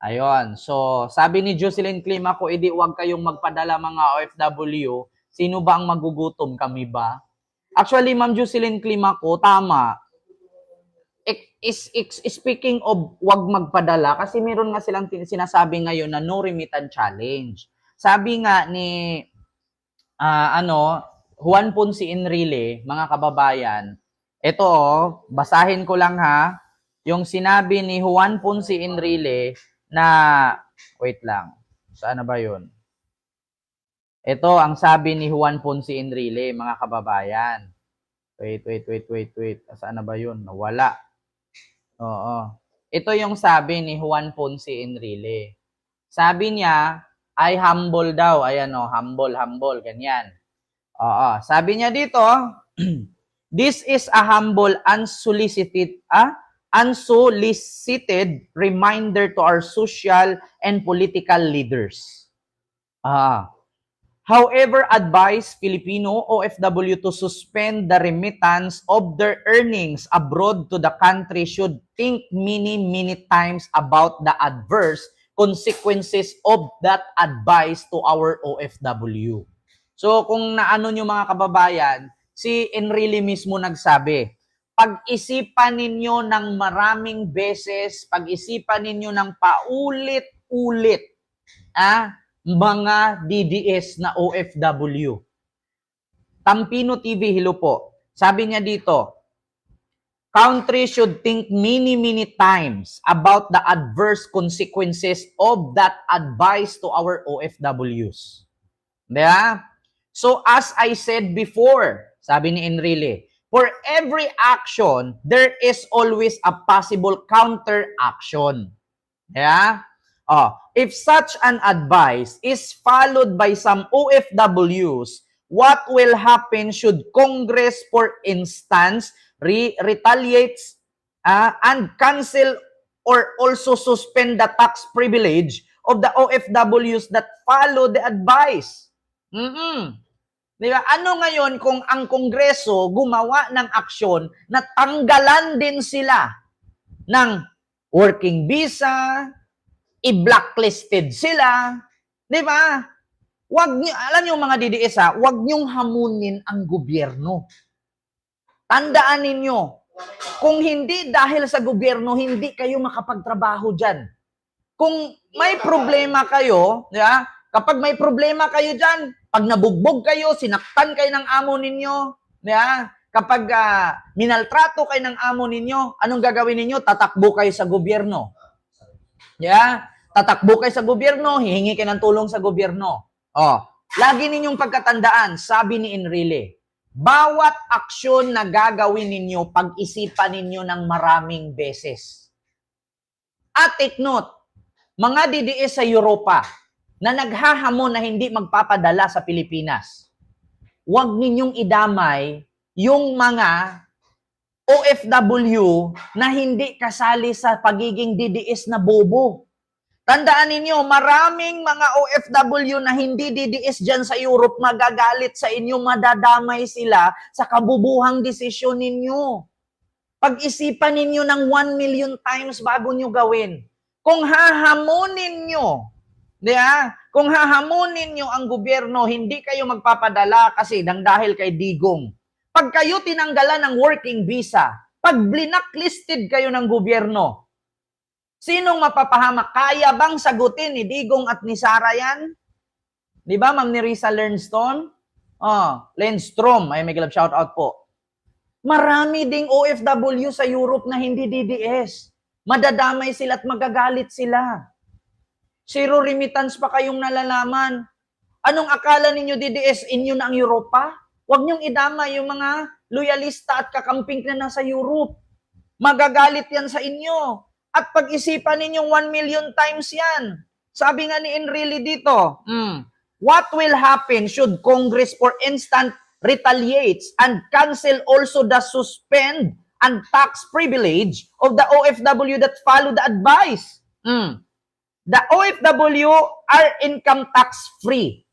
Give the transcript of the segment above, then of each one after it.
Ayun. So, sabi ni Jocelyn Clima ko, edi wag kayong magpadala mga OFW. Sino ba ang magugutom? Kami ba? Actually, Ma'am Jocelyn Clima ko, tama. Speaking of wag magpadala, kasi meron nga silang sinasabi ngayon na no remittance challenge. Sabi nga ni Juan Ponce Enrile, mga kababayan, ito basahin ko lang ha, yung sinabi ni Juan Ponce Enrile na, wait lang, saan na ba yun? Ito ang sabi ni Juan Ponce Enrile, mga kababayan. Wait. Saan na ba yun? Nawala. Oo. Ito yung sabi ni Juan Ponce Enrile. Sabi niya, ay humble daw. Ayan humble, ganyan. Oo. Sabi niya dito, this is a humble, unsolicited reminder to our social and political leaders. However, advise Filipino OFW to suspend the remittance of their earnings abroad to the country should think many times about the adverse consequences of that advice to our OFW. So, kung naano nyo mga kababayan, si Enrile mismo nagsabi, pag-isipan ninyo ng maraming beses, pag-isipan ninyo ng paulit-ulit, mga DDS na OFW. Tampino TV, hello po. Sabi niya dito, country should think many times about the adverse consequences of that advice to our OFWs. Diba? So as I said before, sabi ni Enrile, for every action, there is always a possible counter-action. Yeah? If such an advice is followed by some OFWs, what will happen should Congress, for instance, retaliates and cancel or also suspend the tax privilege of the OFWs that follow the advice? Diba? Ano ngayon kung ang Kongreso gumawa ng aksyon na tanggalan din sila ng working visa, i-blacklisted sila, di ba? Wag niyo, alam niyo mga DDS wag niyong hamunin ang gobyerno. Tandaan ninyo, kung hindi dahil sa gobyerno, hindi kayo makapagtrabaho diyan. Kung may problema kayo, di ba? Kapag may problema kayo diyan, pag nabugbog kayo, sinaktan kayo ng amo ninyo, di ba? Kapag minaltrato kayo ng amo ninyo, anong gagawin ninyo? Tatakbo kayo sa gobyerno. Yeah? Tatakbo kayo sa gobyerno, hihingi kayo ng tulong sa gobyerno. Lagi ninyong pagkatandaan, sabi ni Enrile, bawat aksyon na gagawin ninyo, pag-isipan ninyo ng maraming beses. At take note, mga DDS sa Europa na naghahamon na hindi magpapadala sa Pilipinas, huwag ninyong idamay yung mga OFW na hindi kasali sa pagiging DDS na bobo. Tandaan ninyo, maraming mga OFW na hindi DDS dyan sa Europe magagalit sa inyo, madadamay sila sa kabubuhang desisyon ninyo. Pag-isipan ninyo ng 1 million times bago nyo gawin. Kung hahamunin nyo, kung hahamunin nyo ang gobyerno, hindi kayo magpapadala kasi dahil kay Digong. Pag kayo tinanggalan ng working visa, pag blacklisted kayo ng gobyerno, sinong mapapahamak? Kaya bang sagutin ni Digong at ni Sara yan? Di ba, Ma'am Nerissa Lernstone? Lenstrom, ay may shout out po. Marami ding OFW sa Europe na hindi DDS. Madadamay sila at magagalit sila. Zero remittance pa kayong nalalaman. Anong akala ninyo DDS? Inyo na ang Europa? Huwag niyong idama yung mga loyalista at kakamping na nasa Europe. Magagalit yan sa inyo. At pag-isipan ninyong 1 million times yan. Sabi nga ni Enrile dito, what will happen should Congress, for instance, retaliates and cancel also the suspend and tax privilege of the OFW that follow the advice? The OFW are income tax free.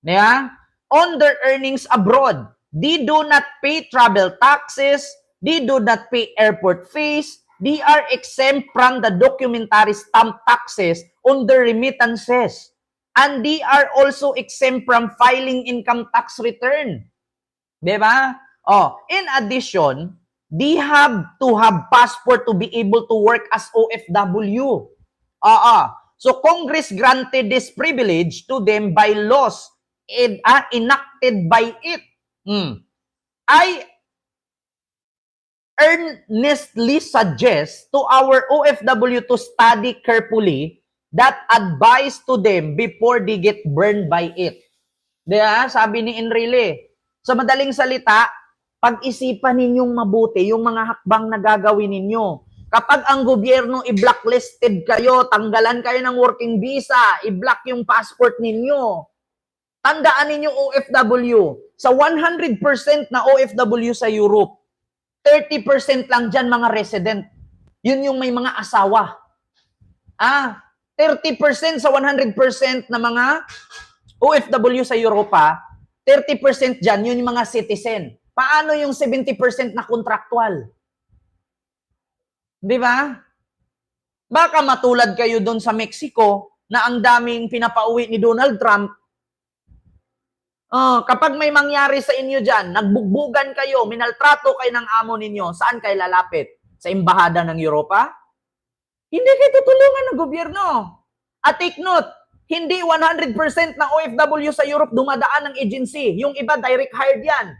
Yeah? On their earnings abroad. They do not pay travel taxes. They do not pay airport fees. they are exempt from the documentary stamp taxes on the remittances. And they are also exempt from filing income tax return. Diba? In addition, they have to have passport to be able to work as OFW. So Congress granted this privilege to them by laws enacted by it. I earnestly suggest to our OFW to study carefully that advice to them before they get burned by it. Diba? Sabi ni Enrile, sa madaling salita, pag-isipan ninyong mabuti yung mga hakbang na gagawin ninyo. Kapag ang gobyerno i-blacklisted kayo, tanggalan kayo ng working visa, i-block yung passport ninyo. Tandaan ninyo OFW, sa 100% na OFW sa Europe, 30% lang dyan mga resident. Yun yung may mga asawa. 30% sa 100% na mga OFW sa Europa, 30% dyan, yun yung mga citizen. Paano yung 70% na contractual? Di ba? Baka matulad kayo doon sa Mexico na ang daming pinapauwi ni Donald Trump. Kapag may mangyari sa inyo dyan, nagbugbugan kayo, minaltrato kayo ng amo ninyo, saan kayo lalapit? Sa embahada ng Europa? Hindi kayo tutulungan ng gobyerno. At take note, hindi 100% na OFW sa Europe dumadaan ng agency. Yung iba, direct hired yan.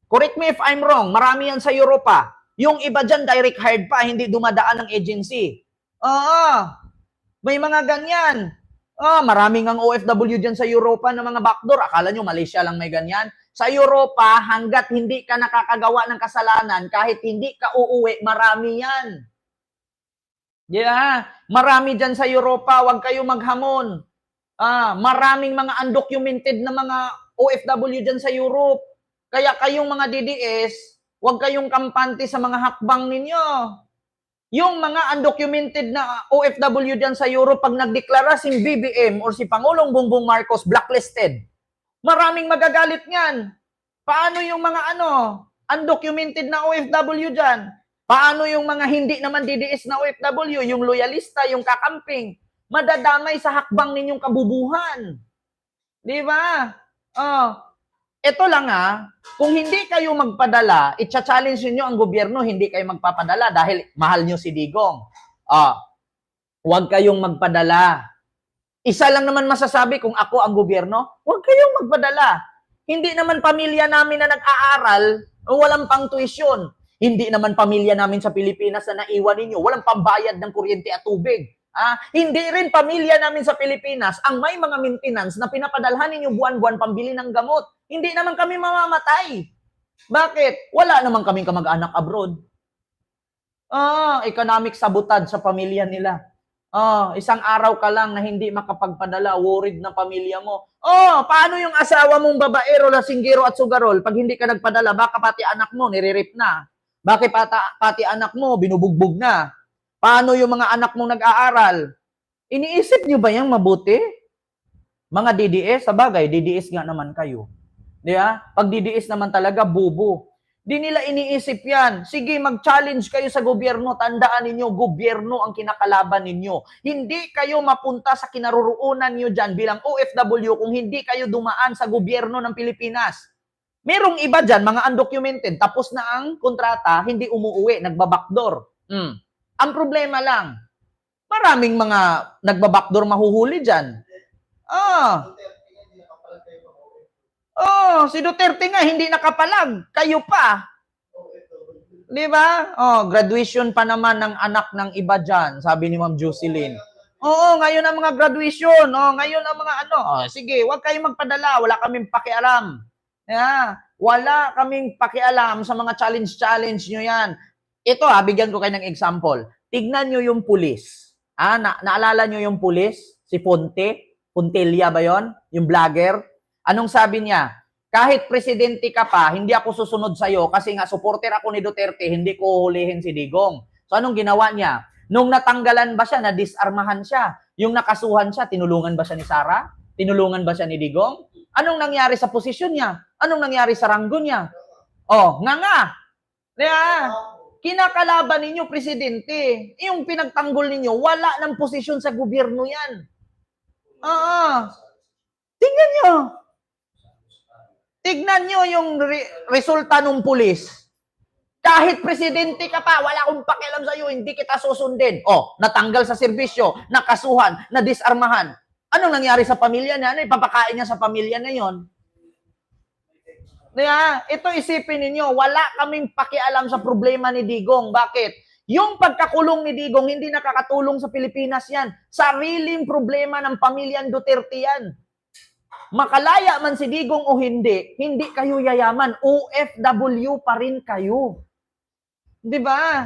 Correct me if I'm wrong, marami yan sa Europa. Yung iba dyan, direct hired pa, hindi dumadaan ng agency. May mga ganyan. Maraming ang OFW dyan sa Europa na mga backdoor. Akala nyo, Malaysia lang may ganyan. Sa Europa, hanggat hindi ka nakakagawa ng kasalanan, kahit hindi ka uuwi, marami yan. Yeah, marami dyan sa Europa, huwag kayo maghamon. Maraming mga undocumented na mga OFW dyan sa Europe. Kaya kayong mga DDS, huwag kayong kampante sa mga hakbang ninyo. Yung mga undocumented na OFW dyan sa Europe, pag nagdeklara si BBM or si Pangulong Bongbong Marcos blacklisted, maraming magagalit niyan. Paano yung mga undocumented na OFW dyan? Paano yung mga hindi naman DDS na OFW, yung loyalista, yung kakamping, madadamay sa hakbang ninyong kabubuhan. Di ba? Ito lang kung hindi kayo magpadala, itcha-challenge niyo ang gobyerno, hindi kayo magpapadala dahil mahal niyo si Digong. Huwag kayong magpadala. Isa lang naman masasabi kung ako ang gobyerno, huwag kayong magpadala. Hindi naman pamilya namin na nag-aaral, walang pang tuition. Hindi naman pamilya namin sa Pilipinas na naiwan ninyo, walang pambayad ng kuryente at tubig. Hindi rin pamilya namin sa Pilipinas ang may mga maintenance na pinapadalhan ninyo buwan-buwan pambili ng gamot. Hindi naman kami mamamatay. Bakit? Wala naman kaming kamag-anak abroad. Economic sabotad sa pamilya nila. Isang araw ka lang na hindi makapagpadala, worried na pamilya mo. Paano yung asawa mong babaero, lasinggero at sugarol? Pag hindi ka nagpadala, baka pati anak mo nire-rape na. Bakit pati anak mo binubugbog na? Paano yung mga anak mong nag-aaral? Iniisip nyo ba yung mabuti? Mga DDS, sa bagay, DDS nga naman kayo. Diba? Pag DDS naman talaga, bubo. Di nila iniisip yan. Sige, mag-challenge kayo sa gobyerno. Tandaan ninyo, gobyerno ang kinakalaban ninyo. Hindi kayo mapunta sa kinaroroonan nyo dyan bilang OFW kung hindi kayo dumaan sa gobyerno ng Pilipinas. Merong iba dyan, mga undocumented, tapos na ang kontrata, hindi umuuwi, nagbabakdor. Ang problema lang, maraming mga nagbabakdor mahuhuli dyan. Si Duterte nga, hindi nakapalag. Kayo pa. Di ba? Graduation pa naman ng anak ng iba dyan, sabi ni Ma'am Jocelyn. Ngayon ang mga graduation. Ngayon ang mga sige, huwag kayong magpadala. Wala kaming pakialam. Wala kaming pakialam sa mga challenge nyo yan. Ito bigyan ko kayo ng example. Tignan nyo yung pulis. Naalala nyo yung pulis? Si Fontilla ba yon? Yung vlogger? Anong sabi niya? Kahit presidente ka pa, hindi ako susunod sa'yo kasi nga supporter ako ni Duterte, hindi ko hulihin si Digong. So anong ginawa niya? Nung natanggalan ba siya, na-disarmahan siya? Yung nakasuhan siya, tinulungan ba siya ni Sara? Tinulungan ba siya ni Digong? Anong nangyari sa posisyon niya? Anong nangyari sa ranggo niya? Nga. Yeah. kinakalaban ninyo, presidente. Yung pinagtanggol ninyo, wala ng posisyon sa gobyerno yan. Tingnan nyo. Tignan nyo yung resulta ng pulis. Kahit presidente ka pa, wala akong pakialam sa iyo, hindi kita susundin. Natanggal sa serbisyo, nakasuhan, nadisarmahan. Anong nangyari sa pamilya niya? Ano ipapakain niya sa pamilya na yon? Ito isipin ninyo, wala kaming pakialam sa problema ni Digong. Bakit? Yung pagkakulong ni Digong, hindi nakakatulong sa Pilipinas yan. Sariling problema ng pamilyang Duterte yan. Makalaya man si Digong o hindi kayo yayaman. OFW pa rin kayo. Di ba?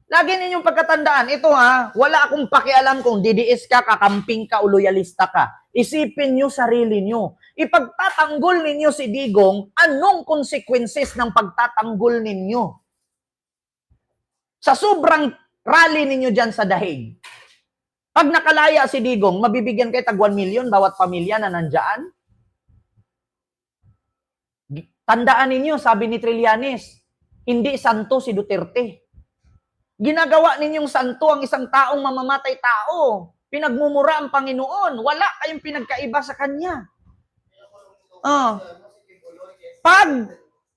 Lagi ninyong pagkatandaan, ito wala akong pakialam kung DDS ka, kakamping ka, o loyalista ka. Isipin nyo sarili nyo. Ipagtatanggol ninyo si Digong, anong consequences ng pagtatanggol ninyo? Sa sobrang rally ninyo dyan sa Dahig, pag nakalaya si Digong, mabibigyan kayo tag 1 million bawat pamilya na nandyan? Tandaan ninyo, sabi ni Trillanes, hindi santo si Duterte. Ginagawa ninyong santo ang isang taong mamamatay tao. Pinagmumura ang Panginoon. Wala kayong pinagkaiba sa Kanya. Pag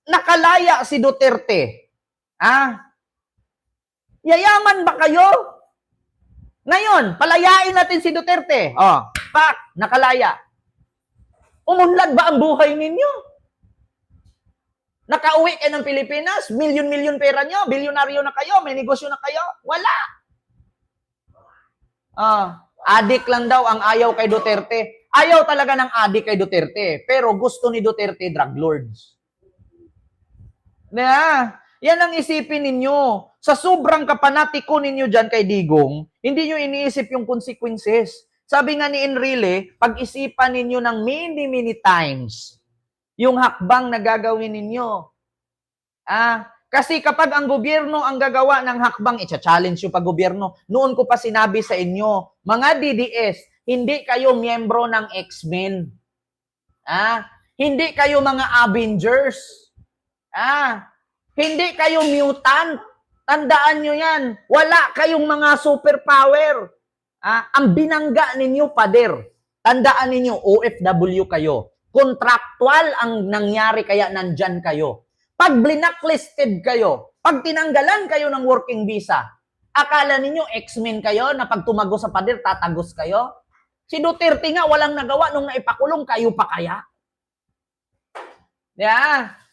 nakalaya si Duterte, yayaman ba kayo? Ngayon, palayain natin si Duterte. Nakalaya. Umunlad ba ang buhay ninyo? Nakauwi kayo ng Pilipinas, milyon-milyon pera nyo, bilyonaryo na kayo, may negosyo na kayo? Wala. Adik lang daw ang ayaw kay Duterte. Ayaw talaga ng adik kay Duterte. Pero gusto ni Duterte, drug lords. Yan ang isipin ninyo. Sa sobrang kapanatiko ninyo dyan kay Digong, hindi nyo iniisip yung consequences. Sabi nga ni Enrile, pag-isipan ninyo ng many times yung hakbang na gagawin ninyo. Kasi kapag ang gobyerno ang gagawa ng hakbang, i-challenge yung pag-gobyerno. Noon ko pa sinabi sa inyo, mga DDS, hindi kayo miyembro ng X-Men. Hindi kayo mga Avengers. Hindi kayo mutant. Tandaan nyo yan. Wala kayong mga superpower. Ang binangga ninyo, pader. Tandaan ninyo, OFW kayo. Contractual ang nangyari kaya nandyan kayo. Pag blacklisted kayo, pag tinanggalan kayo ng working visa, akala ninyo X-Men kayo na pag tumago sa pader, tatagos kayo? Si Duterte nga walang nagawa nung naipakulong, kayo pa kaya?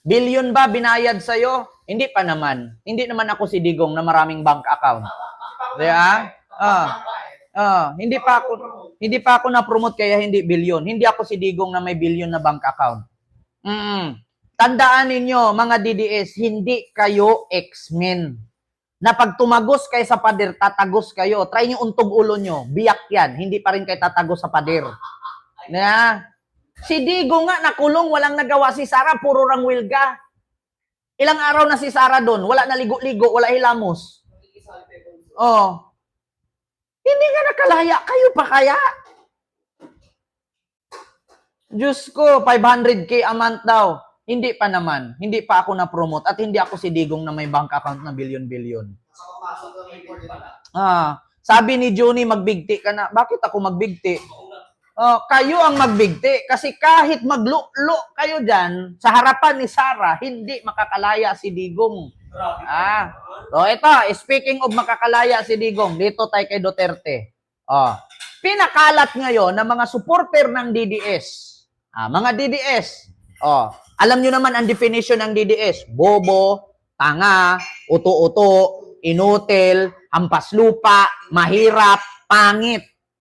Billion ba binayad sa'yo? Hindi pa naman. Hindi naman ako si Digong na maraming bank account. Hindi pa ako na-promote kaya hindi bilyon. Hindi ako si Digong na may bilyon na bank account. Tandaan ninyo, mga DDS, hindi kayo X-Men. Na pag tumagos kayo sa pader, tatagos kayo. Try nyo untog ulo nyo. Biyak yan. Hindi pa rin kayo tatagos sa pader. Si Digong nga nakulong, walang nagawa. Si Sara, puro rangwilga. Ilang araw na si Sara doon. Wala na ligo-ligo, wala hilamos. Hindi nga nakalaya. Kayo pa kaya? Diyos ko, 500K a month daw. Hindi pa naman. Hindi pa ako na-promote. At hindi ako si Digong na may bank account na bilyon-bilyon. Sabi ni Johnny, magbigti ka na. Bakit ako magbigti? Kayo ang magbigti. Kasi kahit maglulo kayo dyan, sa harapan ni Sara, hindi makakalaya si Digong. So ito, speaking of makakalaya si Digong, dito tayo kay Duterte. Pinakalat ngayon ng mga supporter ng DDS. Mga DDS. Alam nyo naman ang definition ng DDS. Bobo, tanga, uto-uto, inutil, hampas lupa, mahirap, pangit.